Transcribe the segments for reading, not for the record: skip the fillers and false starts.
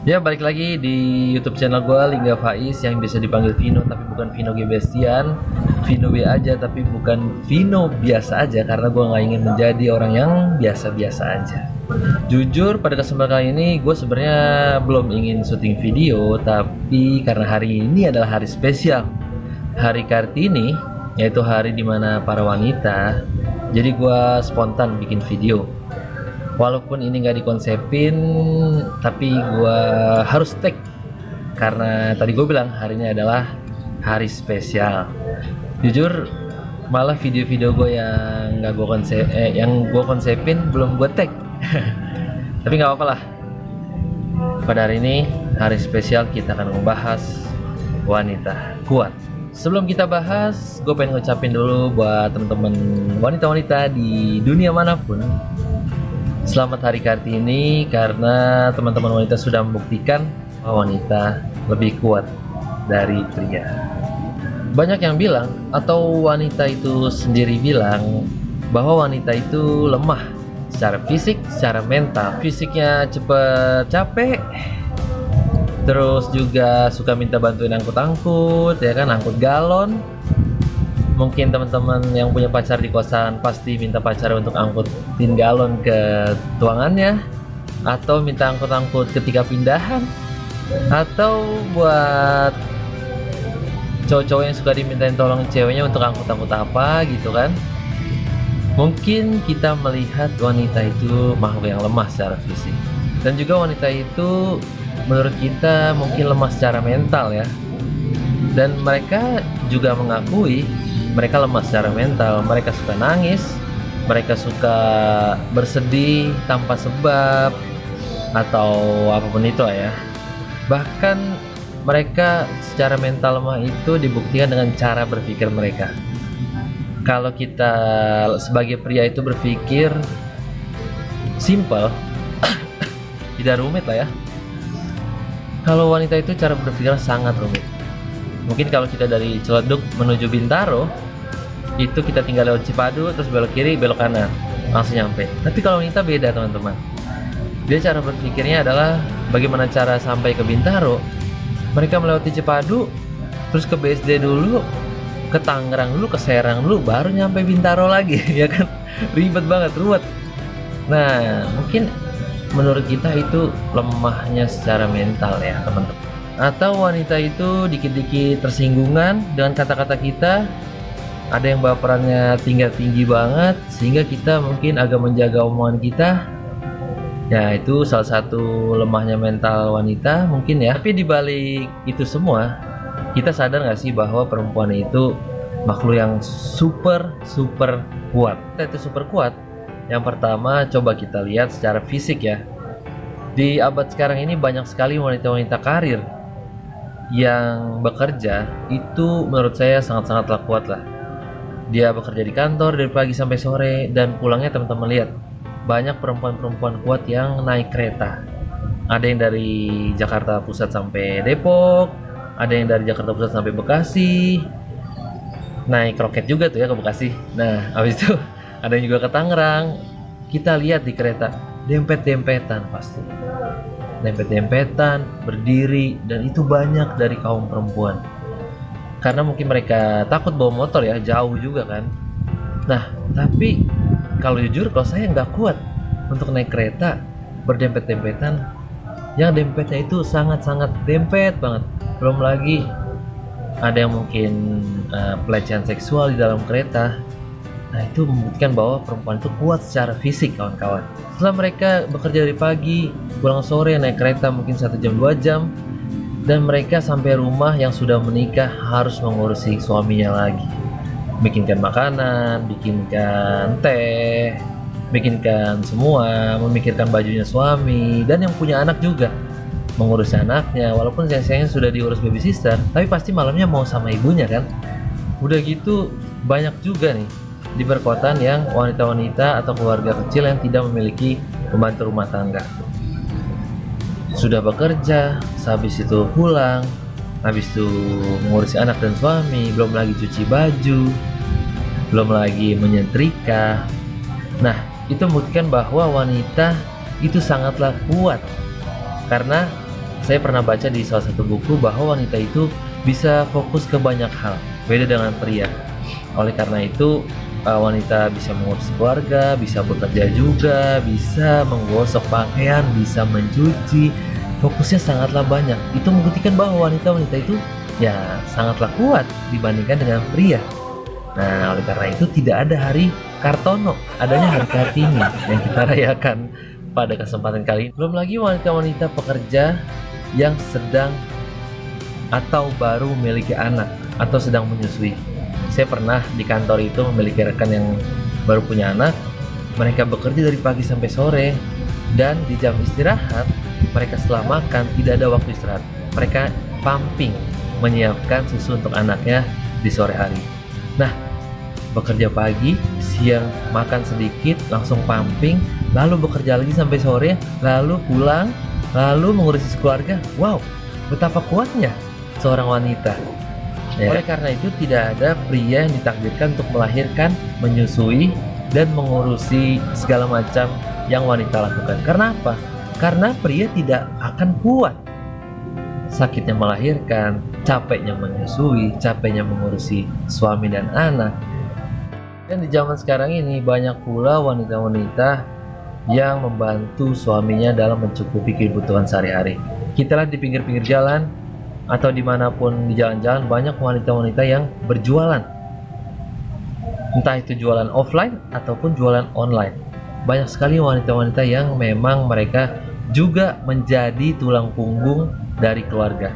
Ya, balik lagi di YouTube channel gue, Lingga Faiz, yang bisa dipanggil Vino tapi bukan Vino Gebestian, Vino B aja tapi bukan Vino biasa aja, karena gue nggak ingin menjadi orang yang biasa-biasa aja. Jujur pada kesempatan kali ini gue sebenarnya belum ingin syuting video, tapi karena hari ini adalah hari spesial, hari Kartini, yaitu hari dimana para wanita, jadi gue spontan bikin video. Walaupun ini nggak dikonsepin, tapi gue harus take karena tadi gue bilang hari ini adalah hari spesial. Jujur, malah video-video gue yang nggak gue yang gue konsepin belum gue take. Tapi nggak apa-apa lah. Pada hari ini hari spesial, kita akan membahas wanita kuat. Sebelum kita bahas, gue pengen ngucapin dulu buat temen-temen wanita-wanita di dunia manapun, selamat Hari Kartini, karena teman-teman wanita sudah membuktikan bahwa wanita lebih kuat dari pria. Banyak yang bilang, atau wanita itu sendiri bilang, bahwa wanita itu lemah secara fisik, secara mental. Fisiknya cepet capek, terus juga suka minta bantuin angkut-angkut, ya kan, angkut galon. Mungkin teman-teman yang punya pacar di kosan pasti minta pacar untuk angkutin galon ke tuangannya, atau minta angkut-angkut ketika pindahan, atau buat cowok-cowok yang suka dimintain tolong ceweknya untuk angkut-angkut apa gitu kan. Mungkin kita melihat wanita itu makhluk yang lemah secara fisik, dan juga wanita itu menurut kita mungkin lemah secara mental ya. Dan mereka juga mengakui mereka lemah secara mental. Mereka suka nangis, mereka suka bersedih tanpa sebab, atau apapun itu ya. Bahkan mereka secara mental lemah itu dibuktikan dengan cara berpikir mereka. Kalau kita sebagai pria itu berpikir simple, tidak rumit lah ya. Kalau wanita itu cara berpikir sangat rumit. Mungkin kalau kita dari Ciledug menuju Bintaro, itu kita tinggal lewat Cipadu, terus belok kiri, belok kanan, langsung nyampe. Tapi kalau wanita beda teman-teman. Dia cara berpikirnya adalah bagaimana cara sampai ke Bintaro. Mereka melewati Cipadu, terus ke BSD dulu, ke Tangerang dulu, ke Serang dulu, baru nyampe Bintaro lagi, ya kan? Ribet banget, ruwet. Nah, mungkin menurut kita itu lemahnya secara mental ya teman-teman. Atau wanita itu dikit-dikit tersinggungan dengan kata-kata kita, ada yang baperannya tinggi banget sehingga kita mungkin agak menjaga omongan kita. Ya, itu salah satu lemahnya mental wanita mungkin ya. Tapi dibalik itu semua, kita sadar gak sih bahwa perempuan itu makhluk yang super kuat. Kita itu super kuat. Yang pertama, coba kita lihat secara fisik ya. Di abad sekarang ini banyak sekali wanita-wanita karir yang bekerja, itu menurut saya sangat-sangatlah kuat lah. Dia bekerja di kantor dari pagi sampai sore, dan pulangnya teman-teman lihat banyak perempuan-perempuan kuat yang naik kereta. Ada yang dari Jakarta Pusat sampai Depok, ada yang dari Jakarta Pusat sampai Bekasi, naik roket juga tuh ya ke Bekasi. Nah, habis itu ada yang juga ke Tangerang. Kita lihat di kereta dempet-dempetan, pasti dempet-dempetan, berdiri, dan itu banyak dari kaum perempuan. Karena mungkin mereka takut bawa motor ya, jauh juga kan. Nah, tapi kalau jujur, kalau saya nggak kuat untuk naik kereta berdempet-dempetan, yang dempetnya itu sangat-sangat dempet banget. Belum lagi ada yang mungkin pelecehan seksual di dalam kereta. Nah, itu membuktikan bahwa perempuan itu kuat secara fisik kawan-kawan. Setelah mereka bekerja dari pagi, pulang sore, naik kereta mungkin 1 jam 2 jam, dan mereka sampai rumah yang sudah menikah harus mengurusi suaminya lagi. Bikinkan makanan, bikinkan teh, bikinkan semua, memikirkan bajunya suami, dan yang punya anak juga mengurus anaknya. Walaupun sayang-sayangnya sudah diurus baby sister, tapi pasti malamnya mau sama ibunya kan. Udah gitu banyak juga nih di perkotaan yang wanita-wanita atau keluarga kecil yang tidak memiliki pembantu rumah tangga. Sudah bekerja, habis itu pulang, habis itu mengurusi anak dan suami, belum lagi cuci baju, belum lagi menyetrika. Nah, itu membuktikan bahwa wanita itu sangatlah kuat, karena saya pernah baca di salah satu buku bahwa wanita itu bisa fokus ke banyak hal, beda dengan pria. Oleh karena itu, wanita bisa mengurus keluarga, bisa bekerja juga, bisa menggosok pakaian, bisa mencuci. Fokusnya sangatlah banyak. Itu membuktikan bahwa wanita-wanita itu ya sangatlah kuat dibandingkan dengan pria. Nah, oleh karena itu tidak ada hari Kartono, adanya hari Kartini yang kita rayakan pada kesempatan kali ini. Belum lagi wanita-wanita pekerja yang sedang atau baru memiliki anak atau sedang menyusui. Saya pernah di kantor itu memiliki rekan yang baru punya anak. Mereka bekerja dari pagi sampai sore, dan di jam istirahat mereka setelah makan tidak ada waktu istirahat. Mereka pumping, menyiapkan susu untuk anaknya di sore hari. Nah, bekerja pagi, siang makan sedikit, langsung pumping, lalu bekerja lagi sampai sore, lalu pulang, lalu mengurusi keluarga. Wow, betapa kuatnya seorang wanita. Ya. Oleh karena itu tidak ada pria yang ditakdirkan untuk melahirkan, menyusui, dan mengurusi segala macam yang wanita lakukan. Karena apa? Karena pria tidak akan kuat. Sakitnya melahirkan, capeknya menyusui, capeknya mengurusi suami dan anak. Dan di zaman sekarang ini banyak pula wanita-wanita yang membantu suaminya dalam mencukupi kebutuhan sehari-hari. Kita lihat di pinggir-pinggir jalan atau dimanapun di jalan-jalan, banyak wanita-wanita yang berjualan. Entah itu jualan offline ataupun jualan online. Banyak sekali wanita-wanita yang memang mereka juga menjadi tulang punggung dari keluarga.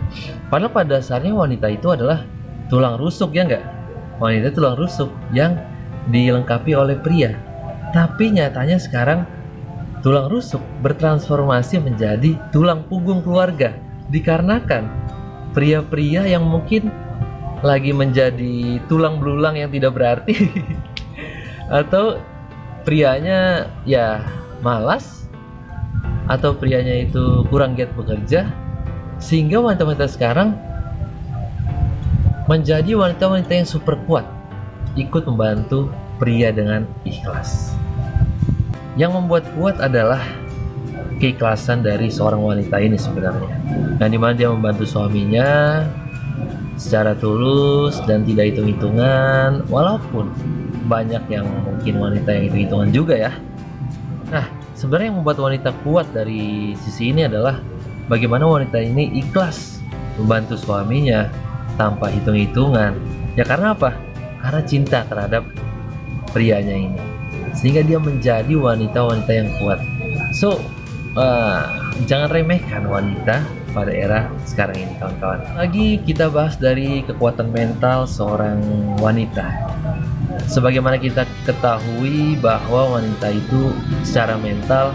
Padahal pada dasarnya wanita itu adalah tulang rusuk, ya enggak? Wanita tulang rusuk yang dilengkapi oleh pria. Tapi nyatanya sekarang tulang rusuk bertransformasi menjadi tulang punggung keluarga, dikarenakan pria-pria yang mungkin lagi menjadi tulang belulang yang tidak berarti atau prianya ya malas, atau prianya itu kurang giat bekerja, sehingga wanita-wanita sekarang menjadi wanita-wanita yang super kuat, ikut membantu pria dengan ikhlas. Yang membuat kuat adalah keikhlasan dari seorang wanita ini sebenarnya. Nah, dimana dia membantu suaminya secara tulus dan tidak hitung-hitungan, walaupun banyak yang mungkin wanita yang hitung-hitungan juga ya. Nah, sebenarnya yang membuat wanita kuat dari sisi ini adalah bagaimana wanita ini ikhlas membantu suaminya tanpa hitung-hitungan. Ya karena apa? Karena cinta terhadap prianya ini, sehingga dia menjadi wanita-wanita yang kuat. So, jangan remehkan wanita pada era sekarang ini, kawan-kawan. Lagi kita bahas dari kekuatan mental seorang wanita. Sebagaimana kita ketahui bahwa wanita itu secara mental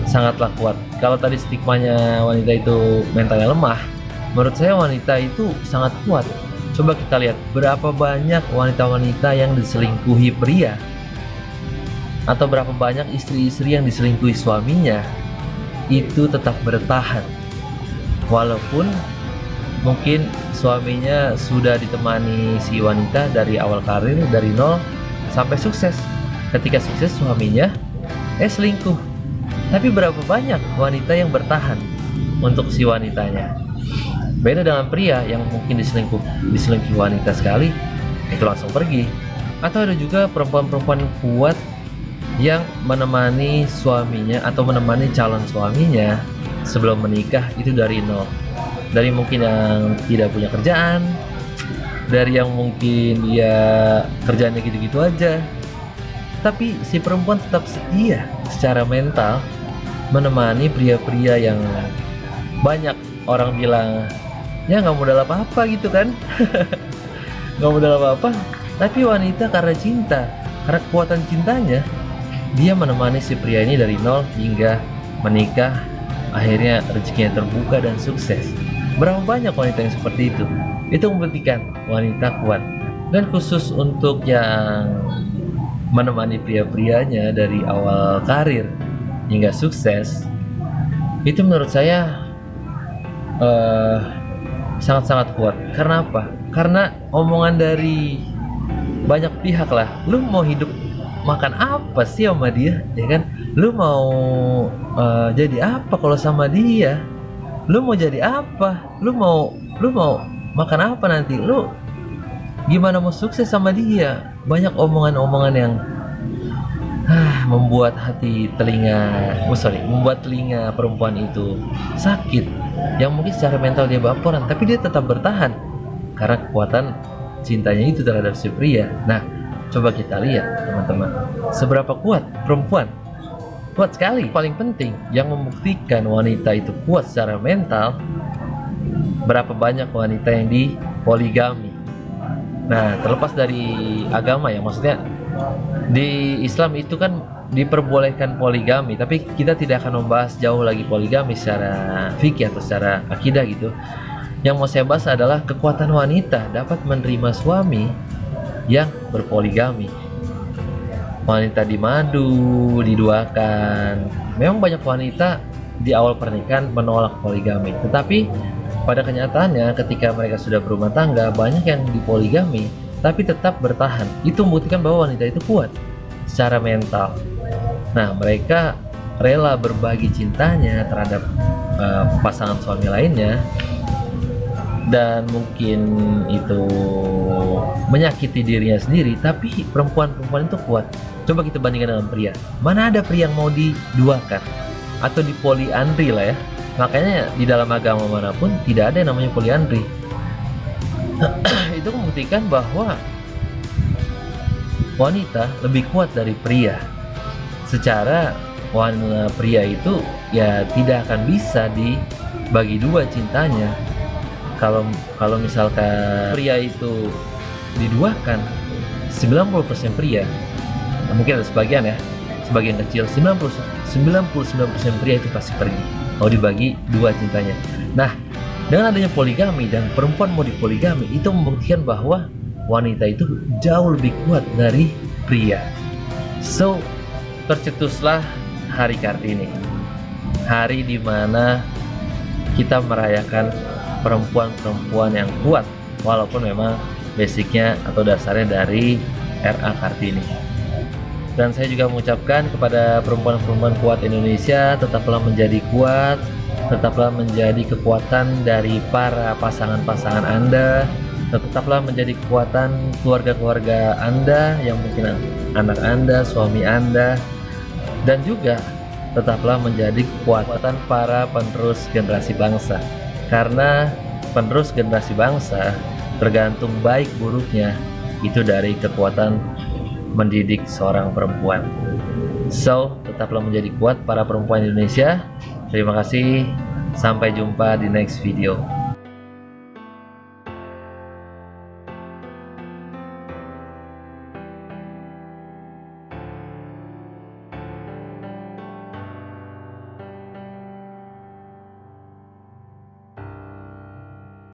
sangatlah kuat. Kalau tadi stigmanya wanita itu mentalnya lemah, menurut saya wanita itu sangat kuat. Coba kita lihat berapa banyak wanita-wanita yang diselingkuhi pria, atau berapa banyak istri-istri yang diselingkuhi suaminya, itu tetap bertahan. Walaupun mungkin suaminya sudah ditemani si wanita dari awal karir, dari nol sampai sukses. Ketika sukses suaminya selingkuh. Tapi berapa banyak wanita yang bertahan untuk si wanitanya. Beda dengan pria yang mungkin diselingkuhi wanita sekali, itu langsung pergi. Atau ada juga perempuan-perempuan kuat yang menemani suaminya atau menemani calon suaminya sebelum menikah itu dari nol. Dari mungkin yang tidak punya kerjaan, dari yang mungkin dia kerjaannya gitu-gitu aja, tapi si perempuan tetap setia secara mental menemani pria-pria yang banyak orang bilang ya nggak modal apa-apa gitu kan. Nggak modal apa-apa, tapi wanita karena cinta, karena kekuatan cintanya, dia menemani si pria ini dari nol hingga menikah, akhirnya rezekinya terbuka dan sukses. Berapa banyak wanita yang seperti itu? Itu membuktikan wanita kuat. Dan khusus untuk yang menemani pria-prianya dari awal karir hingga sukses, itu menurut saya sangat-sangat kuat. Karena apa? Karena omongan dari banyak pihak lah, lu mau hidup makan apa sih sama dia, ya kan? Lu mau jadi apa kalau sama dia? Lu mau jadi apa? Lu mau makan apa nanti? Lu gimana mau sukses sama dia? Banyak omongan-omongan yang membuat membuat telinga perempuan itu sakit. Yang mungkin secara mental dia baperan, tapi dia tetap bertahan karena kekuatan cintanya itu terhadap si pria. Nah, coba kita lihat teman-teman, seberapa kuat perempuan. Kuat sekali. Paling penting, yang membuktikan wanita itu kuat secara mental, berapa banyak wanita yang dipoligami. Nah, terlepas dari agama ya, maksudnya di Islam itu kan diperbolehkan poligami, tapi kita tidak akan membahas jauh lagi poligami secara fikih atau secara akidah gitu. Yang mau saya bahas adalah kekuatan wanita dapat menerima suami yang berpoligami. Wanita dimadu, diduakan. Memang banyak wanita di awal pernikahan menolak poligami, tetapi pada kenyataannya ketika mereka sudah berumah tangga, banyak yang dipoligami tapi tetap bertahan. Itu membuktikan bahwa wanita itu kuat secara mental. Nah, mereka rela berbagi cintanya terhadap pasangan suami lainnya, dan mungkin itu menyakiti dirinya sendiri, tapi perempuan-perempuan itu kuat. Coba kita bandingkan dengan pria. Mana ada pria yang mau diduakan atau dipoliandri lah ya. Makanya di dalam agama manapun tidak ada yang namanya poliandri. Itu membuktikan bahwa wanita lebih kuat dari pria. Secara wanita pria itu ya tidak akan bisa dibagi dua cintanya. Kalau misalkan pria itu diduakan 90% pria, mungkin ada sebagian kecil 99% pria itu pasti pergi mau dibagi dua cintanya. Nah, dengan adanya poligami dan perempuan mau dipoligami, itu membuktikan bahwa wanita itu jauh lebih kuat dari pria. So, tercetuslah Hari Kartini, hari dimana kita merayakan perempuan-perempuan yang kuat, walaupun memang basicnya atau dasarnya dari RA Kartini. Dan saya juga mengucapkan kepada perempuan-perempuan kuat Indonesia, tetaplah menjadi kuat, tetaplah menjadi kekuatan dari para pasangan-pasangan Anda, tetaplah menjadi kekuatan keluarga-keluarga Anda yang mungkin anak Anda, suami Anda, dan juga tetaplah menjadi kekuatan para penerus generasi bangsa. Karena penerus generasi bangsa tergantung baik buruknya itu dari kekuatan mendidik seorang perempuan. So, tetaplah menjadi kuat para perempuan Indonesia. Terima kasih. Sampai jumpa di next video.